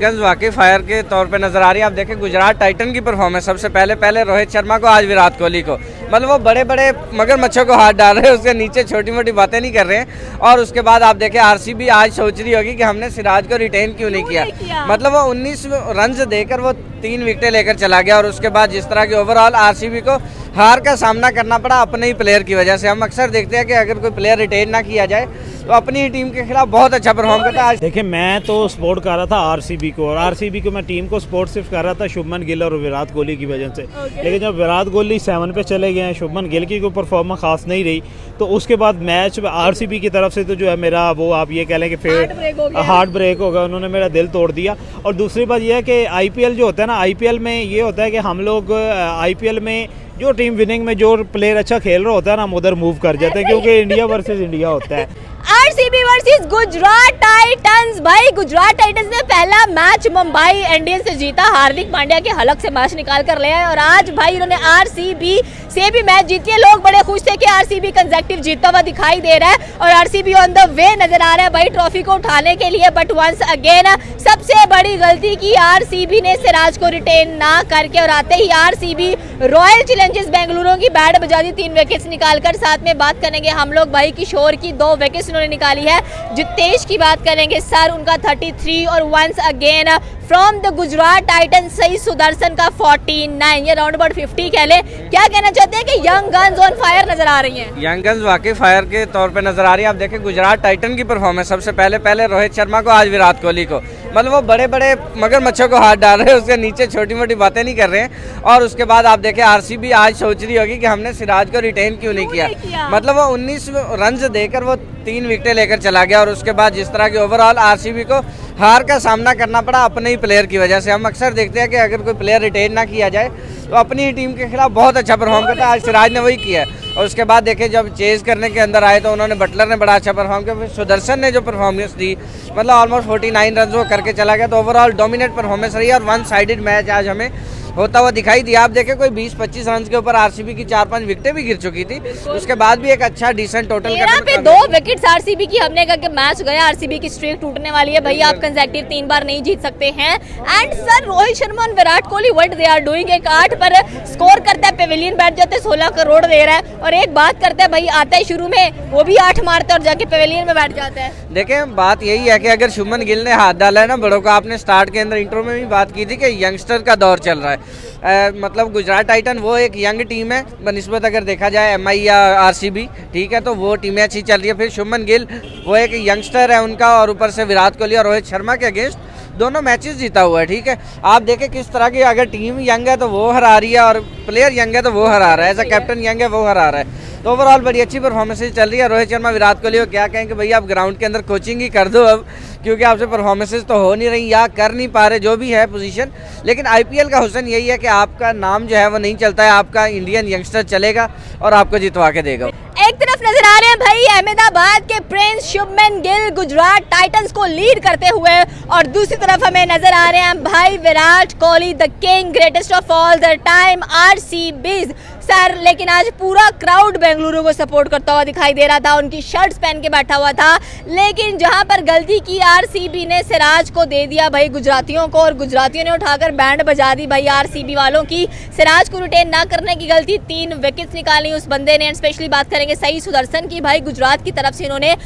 गंज वाकई फायर के तौर पे नजर आ रही है। आप देखें गुजरात टाइटन की परफॉर्मेंस, सबसे पहले रोहित शर्मा को, आज विराट कोहली को, मतलब वो बड़े बड़े मगरमच्छों को हाथ डाल रहे हैं, उसके नीचे छोटी मोटी बातें नहीं कर रहे हैं। और उसके बाद आप देखें आरसीबी आज सोच रही होगी कि हमने सिराज को रिटेन क्यों नहीं किया। मतलब वो 19 रन देकर वो 3 विकेटें लेकर चला गया। और उसके बाद जिस तरह की ओवरऑल आरसीबी को हार का सामना करना पड़ा अपने ही प्लेयर की वजह से। हम अक्सर देखते हैं कि अगर कोई प्लेयर रिटेन ना किया जाए तो अपनी ही टीम के खिलाफ बहुत अच्छा परफॉर्म करता है। आज देखिए, मैं तो सपोर्ट कर रहा था आरसीबी को, और आरसीबी को मैं टीम को सपोर्ट सिर्फ कर रहा था शुभमन गिल और विराट कोहली की वजह से। लेकिन जब विराट कोहली 7 पे चले गए हैं, शुभमन गिल की कोई परफॉर्मेंस खास नहीं रही, तो उसके बाद मैच आरसीबी की तरफ से तो जो है मेरा वो आप ये कह लें कि फिर हार्ट ब्रेक हो गया, उन्होंने मेरा दिल तोड़ दिया। और दूसरी बात यह है कि आईपीएल जो होता है ना, आईपीएल में ये होता है कि हम लोग आईपीएल में जो टीम विनिंग में जो प्लेयर अच्छा खेल रहा होता है ना, हम उधर मूव कर जाते हैं, क्योंकि इंडिया वर्सेस इंडिया होता है। RCB versus Gujarat Titans. भाई गुजरात टाइटंस ने पहला मैच मुंबई इंडियंस से जीता, हार्दिक पांड्या के हलक से मैच निकाल कर ले आए। और आज भाई उन्होंने आरसीबी से भी मैच जीती है। लोग बड़े खुश थे कि आरसीबी कंसेक्टिव जीतता हुआ दिखाई दे रहा है और आरसीबी ऑन द वे नजर आ रहा है भाई ट्रॉफी को उठाने के लिए। बट वंस अगेन सबसे बड़ी गलती की आरसीबी ने सिराज को रिटेन ना करके, और आते ही आरसीबी रॉयल चैलेंजर्स बेंगलुरु की बैट बजा दी 3 विकेट्स निकालकर। साथ में बात करेंगे हम लोग भाई किशोर की 2 विकेट्स उन्होंने निकाली है। जितेश की बात करेंगे सर, उनका 33। और once again from the Gujarat Titan सही सुदर्शन का 49, ये राउंड अबाउट 50 कह ले। क्या कहना चाहते हैं कि यंग गन्स ऑन फायर नजर आ रही हैं? यंग गन्स वाकई फायर के तौर पे नजर आ रही है। आप देखें गुजरात टाइटन की परफॉर्मेंस, सबसे पहले रोहित शर्मा को, आज विराट कोहली को, मतलब वो बड़े बड़े मगरमच्छों को हाथ डाल रहे हैं, उसके नीचे छोटी मोटी बातें नहीं कर रहे हैं। और उसके बाद आप देखें आरसीबी आज सोच रही होगी कि हमने सिराज को रिटेन क्यों नहीं किया। मतलब वो 19 रन देकर वो 3 विकेटें लेकर चला गया। और उसके बाद जिस तरह की ओवरऑल आरसीबी को हार का सामना करना पड़ा अपने ही प्लेयर की वजह से। हम अक्सर देखते हैं कि अगर कोई प्लेयर रिटेन ना किया जाए तो अपनी ही टीम के खिलाफ बहुत अच्छा परफॉर्म करता है। आज सिराज ने वही किया है। और उसके बाद देखें जब चेज करने के अंदर आए तो उन्होंने, बटलर ने बड़ा अच्छा परफॉर्म किया, फिर सुदर्शन ने जो परफॉर्मेंस दी, मतलब ऑलमोस्ट 49 रन वो करके चला गया। तो ओवरऑल डोमिनेट परफॉर्मेंस रही और 1 साइडेड मैच आज हमें होता हुआ दिखाई दिया। आप देखें कोई 20-25 रन के ऊपर आरसीबी की 4-5 विकेटें भी गिर चुकी थी, उसके बाद भी एक अच्छा डिसेंट टोटल पे 2 विकेट्स आरसीबी की। हमने कहा कि मैच गया, आरसीबी की स्ट्रीक टूटने वाली है भाई, आप कंसेक्टिव 3 बार नहीं जीत सकते हैं। एंड सर रोहित शर्मा और Virat Kohli what they are doing, एक 8 पर स्कोर करता है, पेविलियन बैठ जाते हैं, 16 करोड़ दे रहा है। और एक बात करता है भाई, आता है शुरू में वो भी 8 मारता है और जाके पेविलियन में बैठ जाता है। देखें बात यही है कि अगर शुभमन गिल ने हाथ डाला है ना बड़ों का, आपने स्टार्ट के अंदर इंट्रो में भी बात की थी कि यंगस्टर का दौर चल रहा है। मतलब गुजरात टाइटन वो एक यंग टीम है बनिस्बत अगर देखा जाए एमआई या आरसीबी, ठीक है, तो वो टीमें अच्छी चल रही है। फिर शुभमन गिल वो एक यंगस्टर है उनका, और ऊपर से विराट कोहली और रोहित शर्मा के अगेंस्ट दोनों मैचेस जीता हुआ है। ठीक है, आप देखें किस तरह की, अगर टीम यंग है तो वो हरा रही है और प्लेयर यंग है तो वो हरा रहा है, एज अ कैप्टन यंग है वो हरा रहा है। तो ओवरऑल बड़ी अच्छी परफॉर्मेंसेज चल रही है। रोहित शर्मा विराट कोहली को क्या कहें कि भैया आप ग्राउंड के अंदर कोचिंग ही कर दो अब, क्योंकि आपसे परफॉर्मेंसेज तो हो नहीं रही या कर नहीं पा रहे, जो भी है पोजीशन। लेकिन आईपीएल का हुस्न यही है कि आपका नाम जो है वो नहीं चलता है, आपका इंडियन यंगस्टर चलेगा और आपको जितवा के देगा। एक तरफ नजर आ रहे हैं भाई अहमदाबाद के प्रिंस शुभमन गिल गुजरात टाइटंस को लीड करते हुए, और दूसरी तरफ हमें नजर आ रहे हैं भाई Virat Kohli the king, greatest of all the time, RCB's sir. लेकिन आज पूरा क्राउड बेंगलुरु को सपोर्ट करता हुआ दिखाई दे रहा था, उनकी शर्ट्स पहन के बैठा हुआ था। लेकिन जहां पर गलती की आरसीबी ने सिराज को दे दिया भाई गुजरातियों को, और गुजरातियों ने उठाकर बैंड बजा दी भाई आरसीबी वालों की। सिराज को रिटेन ना करने की गलती, 3 विकेट्स निकाली उस बंदे ने। स्पेशली बात करेंगे सही सुदर्शन की, भाई गुजरात की तरफ से इन्होंने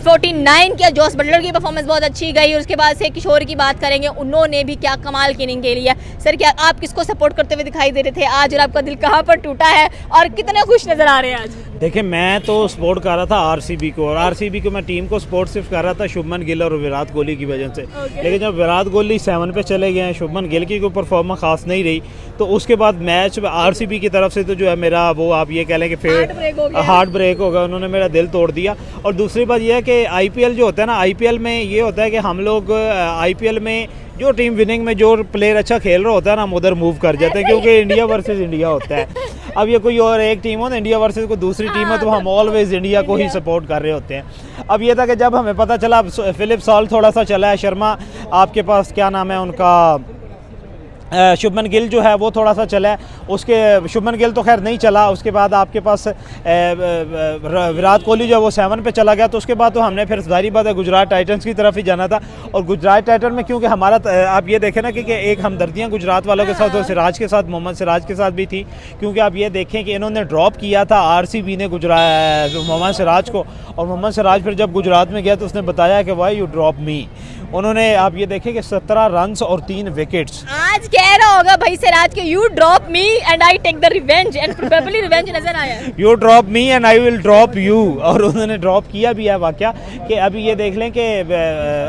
49 किया। जोस बटलर की परफॉर्मेंस बहुत अच्छी गई। उसके बाद से किशोर की बात करेंगे, उन्होंने भी क्या कमाल की इनिंग खेली है। सर क्या आप किसको सपोर्ट करते हुए दिखाई दे रहे थे आज, और आपका दिल कहाँ पर टूटा है और कितने खुश नजर आ रहे हैं आज? देखिए, मैं तो सपोर्ट कर रहा था आरसीबी को, और आरसीबी को मैं टीम को सपोर्ट सिर्फ कर रहा था शुभमन गिल और विराट कोहली की वजह से। लेकिन जब विराट कोहली 7 पे चले गए हैं, शुभमन गिल की कोई परफॉर्मेंस खास नहीं रही, तो उसके बाद मैच आरसीबी की तरफ से तो जो है मेरा वो आप ये कह लें कि फिर हार्ट ब्रेक हो गया, उन्होंने मेरा दिल तोड़ दिया। और दूसरी बात यह है कि आईपीएल जो होता है ना, आईपीएल में ये होता है कि हम लोग आईपीएल में जो टीम विनिंग में जो प्लेयर अच्छा खेल रहा होता है ना, हम उधर मूव कर जाते हैं, क्योंकि इंडिया वर्सेस इंडिया होता है। अब ये कोई और एक टीम हो ना, इंडिया वर्सेस कोई दूसरी टीम है, तो हम ऑलवेज इंडिया को ही सपोर्ट कर रहे होते हैं। अब ये था कि जब हमें पता चला फिलिप सॉल्ट थोड़ा सा चला है, शर्मा आपके पास क्या नाम है उनका, शुभमन गिल जो है वो थोड़ा सा चला है, उसके शुभमन गिल तो खैर नहीं चला, उसके बाद आपके पास विराट कोहली जो है वो 7 पे चला गया। तो उसके बाद तो हमने फिर जाहिर बात है गुजरात टाइटंस की तरफ ही जाना था। और गुजरात टाइटन में क्योंकि हमारा आप ये देखें ना कि एक हमदर्दियाँ गुजरात वालों के साथ, सिराज के साथ, मोहम्मद सिराज के साथ भी थी, क्योंकि आप ये देखें कि इन्होंने ड्रॉप किया था RCB ने गुजरात मोहम्मद सिराज को, और मोहम्मद सिराज फिर जब गुजरात में गया तो उसने बताया कि वाई यू ड्रॉप मी। उन्होंने आप ये देखें कि 17 रन्स और 3 विकेट्स। आज कह रहा होगा भाई सिराज के you drop me and I take the revenge, and probably revenge नजर आया। You drop me and I will drop you, और उन्होंने ड्रॉप किया भी है वाकया। कि अभी ये देख लें कि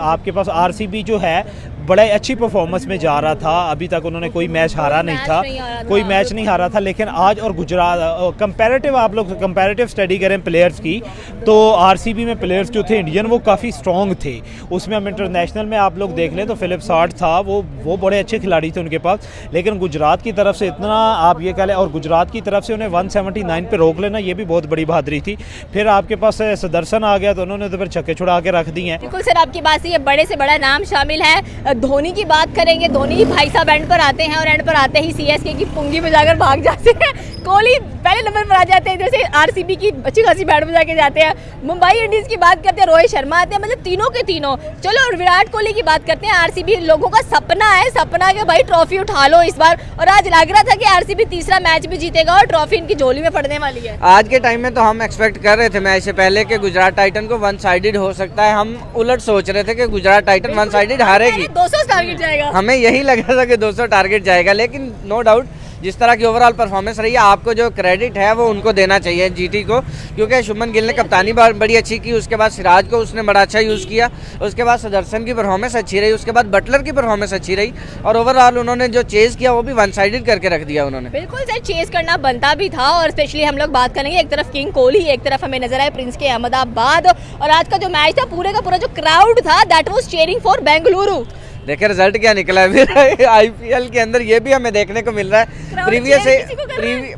आपके पास RCB जो है बड़े अच्छी परफॉर्मेंस में जा रहा था, अभी तक उन्होंने कोई मैच हारा नहीं था, कोई मैच नहीं हारा था। लेकिन आज और गुजरात कंपैरेटिव, आप लोग कंपैरेटिव स्टडी करें प्लेयर्स की, तो RCB में प्लेयर्स जो थे इंडियन वो काफ़ी स्ट्रॉन्ग थे। उसमें हम इंटरनेशनल में आप लोग देख लें तो फिलिप सार्ट था, वो बड़े अच्छे खिलाड़ी थे उनके पास। लेकिन गुजरात की तरफ से इतना आप ये कह लें, और गुजरात की तरफ से उन्हें 179 पे रोक लेना ये भी बहुत बड़ी बहादुरी थी। फिर आपके पास सदर्शन आ गया तो उन्होंने तो फिर छक्के छुड़ा के रख दिए हैं। बिल्कुल सर, आपकी बात से ये बड़े से बड़ा नाम शामिल है। धोनी की बात करेंगे, धोनी भाई साहब एंड पर आते हैं और एंड पर आते ही CSK की पुंगी में जाकर भाग जाते हैं। कोहली पहले नंबर पर आ जाते हैं, इधर से RCB की अच्छी खासी बैट बजा के जाते हैं। मुंबई इंडियंस की बात करते हैं, रोहित शर्मा आते हैं, मतलब तीनों के तीनों। चलो और विराट कोहली की बात करते हैं। RCB लोगों का सपना है, सपना के भाई ट्रॉफी उठा लो इस बार, और आज लग रहा था कि RCB तीसरा मैच भी जीतेगा और ट्रॉफी इनकी झोली में पड़ने वाली है। आज के टाइम में तो हम एक्सपेक्ट कर रहे थे मैच से पहले कि गुजरात टाइटन को 1 साइडेड हो सकता है। हम उलट सोच रहे थे कि गुजरात टाइटन 1 साइडेड हारेगी, 200 टारगेट जाएगा। हमें यही लगा था कि 200 टारगेट जाएगा। लेकिन नो डाउट जिस तरह की ओवरऑल परफॉर्मेंस रही है, आपको जो क्रेडिट है वो उनको देना चाहिए GT को, क्योंकि शुभमन गिल ने कप्तानी बड़ी अच्छी की, उसके बाद सिराज को उसने बड़ा अच्छा यूज़ किया, उसके बाद सदर्शन की परफॉर्मेंस अच्छी रही, उसके बाद बटलर की परफॉर्मेंस अच्छी रही, और ओवरऑल उन्होंने जो चेज किया वो भी 1 साइडेड करके रख दिया उन्होंने। बिल्कुल सर, चेज करना बनता भी था, और स्पेशली हम लोग बात करेंगे एक तरफ किंग कोहली, एक तरफ हमें नजर आए प्रिंस के अहमदाबाद। और आज का जो मैच था, पूरे का पूरा जो क्राउड था that was cheering for Bengaluru. देखिए रिजल्ट क्या निकला है फिर IPL के अंदर ये भी हमें देखने को मिल रहा है।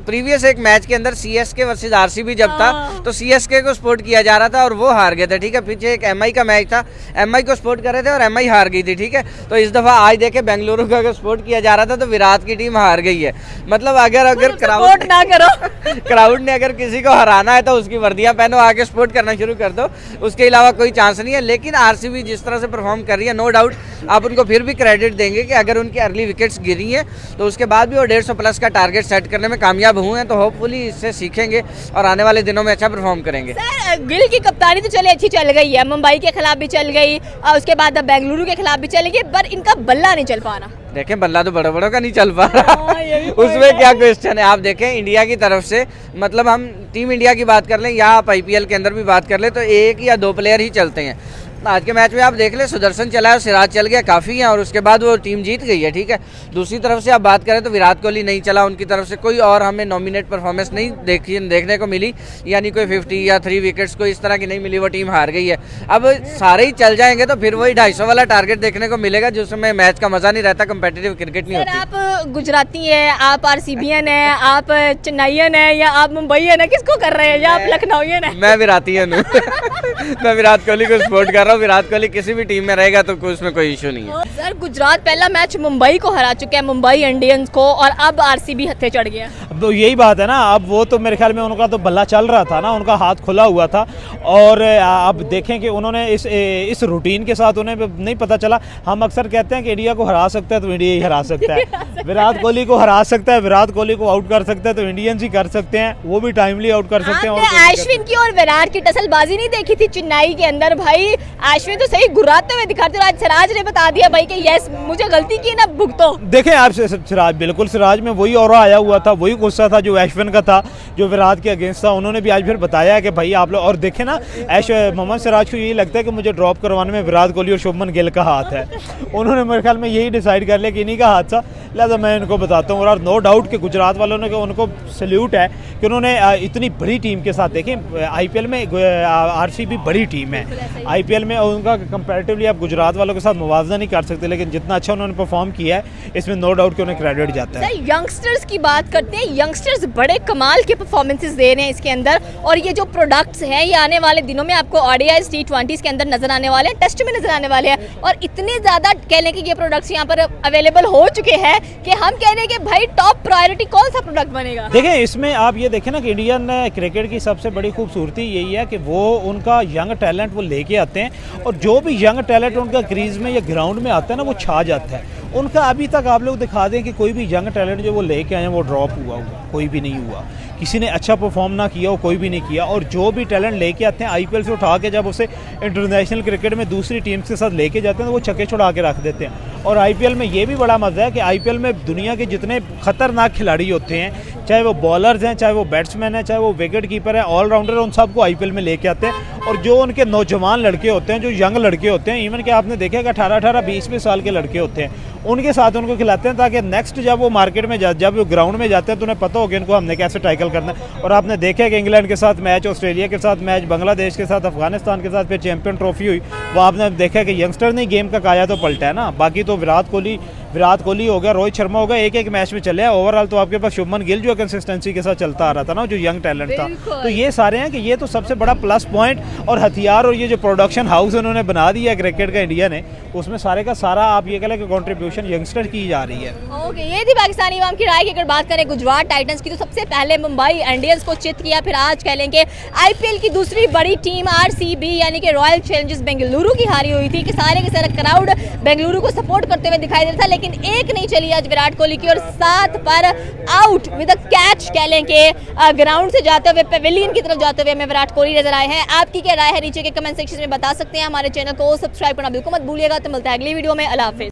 प्रीवियस एक मैच के अंदर CSK वर्सेस RCB जब था तो CSK को सपोर्ट किया जा रहा था और वो हार गए थे, ठीक है। पीछे एक MI का मैच था, MI को सपोर्ट कर रहे थे और MI हार गई थी, ठीक है। तो इस दफा आज देखे बेंगलुरु का अगर सपोर्ट किया जा रहा था तो विराट की टीम हार गई है। मतलब अगर सपोर्ट ना करो क्राउड ने अगर किसी को हराना है तो उसकी वर्दियां पहनो, आगे सपोर्ट करना शुरू कर दो, उसके अलावा कोई चांस नहीं है। लेकिन RCB जिस तरह से परफॉर्म कर रही है, नो डाउट आप उनको फिर भी क्रेडिट देंगे कि अगर उनकी अर्ली विकेट्स गिरी हैं तो उसके बाद भी वो 150 प्लस का टारगेट सेट करने में कामयाब हुए हैं। तो होपफुली इससे सीखेंगे और आने वाले दिनों में अच्छा परफॉर्म करेंगे। सर गिल की कप्तानी तो चले अच्छी चल गई है, मुंबई के खिलाफ भी चल गई, उसके बाद अब बेंगलुरु के खिलाफ भी चल गई, पर इनका बल्ला नहीं चल पा रहा। देखें बल्ला तो बड़ों का नहीं चल पा रहा उसमें क्या क्वेश्चन है। आप देखें इंडिया की तरफ से, मतलब हम टीम इंडिया की बात कर लें या आप IPL के अंदर भी बात कर लें तो 1 या 2 प्लेयर ही चलते हैं। आज के मैच में आप देख ले, सुदर्शन चला है और सिराज चल गया, काफ़ी है, और उसके बाद वो टीम जीत गई है, ठीक है। दूसरी तरफ से आप बात करें तो विराट कोहली नहीं चला, उनकी तरफ से कोई और हमें नॉमिनेट परफॉर्मेंस नहीं देखने को मिली, यानी कोई 50 या 3 विकेट्स कोई इस तरह की नहीं मिली, वो टीम हार गई है। अब सारे ही चल जाएंगे तो फिर वही 250 वाला टारगेट देखने को मिलेगा, जिसमें मैच का मजा नहीं रहता, कंपेटिटिव क्रिकेट नहीं होती। आप गुजराती है, आप RCBian है, आप चेन्नईयन है, या आप मुंबईयन है, किसको कर रहे हैं, या आप लखनऊयन है? मैं विराटियन हूँ मैं विराट कोहली को सपोर्ट कर रहा हूँ। विराट कोहली किसी भी टीम में रहेगा तो उसमें कोई इशू नहीं है। सर गुजरात पहला मैच मुंबई को हरा चुके हैं, मुंबई इंडियंस को, और अब RCB हत्थे चढ़ गया। अब तो यही बात है ना, अब वो तो मेरे ख्याल में उनका तो बल्ला चल रहा था ना, उनका हाथ खुला हुआ था। और अब देखें कि उन्होंने इस रूटीन के साथ उन्हें नहीं पता चला। हम अक्सर कहते हैं कि इंडिया को हरा सकता है तो इंडिया ही हरा सकता है, विराट कोहली को हरा सकता है, विराट कोहली को आउट कर सकता है तो इंडियंस ही कर सकते हैं, वो भी टाइमली आउट कर सकते हैं। अश्विन की और विराट की टसलबाजी नहीं देखी थी चेन्नई के अंदर? भाई अश्विन तो सही गुर्राते हुए दिखाते, आज सिराज ने बता दिया भाई कि यस मुझे गलती की ना भुगतो। देखें आप सिराज, बिल्कुल सिराज में वही और आया हुआ था, वही गुस्सा था जो अश्विन का था, जो विराट के अगेंस्ट था। उन्होंने भी आज फिर बताया कि भाई आप लोग, और देखें ना मोहम्मद सिराज को यही लगता है कि मुझे ड्रॉप करवाने में विराट कोहली और शुभमन गिल का हाथ है। उन्होंने मेरे ख्याल में यही डिसाइड कर लिया कि इन्हीं का हाथ था, लिहाजा मैं इनको बताता हूँ। और नो डाउट कि गुजरात वालों ने उनको सल्यूट है कि उन्होंने इतनी बड़ी टीम के साथ, देखें IPL में RCB बड़ी टीम है, IPL में उनका कंपैरेटिवली आप गुजरात वालों के साथ मुवावजा नहीं कर सकते, लेकिन जितना अच्छा उन्होंने परफॉर्म किया है इसमें नो डाउट कि उन्हें क्रेडिट जाता है। यंगस्टर्स की बात करते हैं, यंगस्टर्स बड़े कमाल के परफॉर्मेंसेस दे रहे हैं इसके अंदर, और ये जो प्रोडक्ट्स हैं ये आने वाले दिनों में आपको ODIs T20s के अंदर नजर आने वाले हैं, टेस्ट में नजर आने वाले हैं। और इतने ज़्यादा कह लें कि ये प्रोडक्ट्स यहाँ पर अवेलेबल हो चुके हैं कि हम कह रहे हैं कि भाई टॉप प्रायोरिटी कौन सा प्रोडक्ट बनेगा? देखें, इसमें आप ये देखें ना कि इंडियन क्रिकेट की सबसे बड़ी खूबसूरती यही है कि वो उनका यंग टैलेंट वो लेके आते हैं, और जो भी यंग टैलेंट उनका क्रीज में या ग्राउंड में आता है ना, वो छा जाता है। उनका अभी तक आप लोग दिखा दें कि कोई भी यंग टैलेंट जो वो लेके आए हैं वो ड्रॉप हुआ कोई भी नहीं हुआ। किसी ने अच्छा परफॉर्म ना किया हो, कोई भी नहीं किया। और जो भी टैलेंट लेके आते हैं आईपीएल से उठा के जब उसे इंटरनेशनल क्रिकेट में दूसरी टीम्स के साथ लेके जाते हैं तो वो छक्के छुड़ा के रख देते हैं। और आईपीएल में ये भी बड़ा मज़ा है कि आईपीएल में दुनिया के जितने खतरनाक खिलाड़ी होते हैं, चाहे वो बॉलर्स हैं, चाहे वो बैट्समैन हैं, चाहे वो विकेट कीपर हैं, ऑलराउंडर, उन सबको आईपीएल में लेके आते हैं। और जो उनके नौजवान लड़के होते हैं, जो यंग लड़के होते हैं, इवन कि आपने देखा कि 18-18, 20-20 साल के लड़के होते हैं, उनके साथ उनको खिलाते हैं ताकि नेक्स्ट जब वो मार्केट में जब वो ग्राउंड में जाते हैं तो उन्हें पता हो कि इनको हमने कैसे टैकल करना है। और आपने देखा कि इंग्लैंड के साथ मैच, ऑस्ट्रेलिया के साथ मैच, बांग्लादेश के साथ, अफगानिस्तान के साथ फिर चैंपियन ट्रॉफी हुई, वो आपने देखा कि यंगस्टर ने गेम का काया तो पलटा है ना। बाकी तो विराट कोहली हो गया, रोहित शर्मा हो गया, एक मैच में चले हैं। ओवरऑल तो आपके पास शुभमन गिल जो कंसिस्टेंसी के साथ चलता आ रहा था ना, जो यंग टैलेंट था। तो ये सारे हैं कि ये तो सबसे बड़ा प्लस पॉइंट और हथियार, और ये जो प्रोडक्शन हाउस उन्होंने बना दिया क्रिकेट का इंडिया ने, उसमें सारे का सारा आप ये कह लें कि कॉन्ट्रीब्यूशन यंगस्टर की जा रही है। ओके, ये थी पाकिस्तानी अवाम की राय की। अगर बात करें गुजरात टाइटंस की, तो सबसे पहले मुंबई इंडियंस को चित किया, फिर आज कह लेंगे आईपीएल की दूसरी बड़ी टीम आरसीबी यानी कि रॉयल चैलेंजर्स बेंगलुरु की हारी हुई थी कि सारे के सारा क्राउड बेंगलुरु को सपोर्ट करते हुए दिखाई दे रहा था, लेकिन एक नहीं चली आज विराट कोहली की, और 7 पर आउट विद अ कैच कह लें कि ग्राउंड से जाते हुए, पेविलियन की तरफ जाते हुए हमें विराट कोहली नजर आए हैं। आपकी क्या राय है नीचे के कमेंट सेक्शन में बता सकते हैं। हमारे चैनल को सब्सक्राइब करना बिल्कुल मत भूलिएगा। तो मिलता है अगली वीडियो में। अल्लाह हाफिज।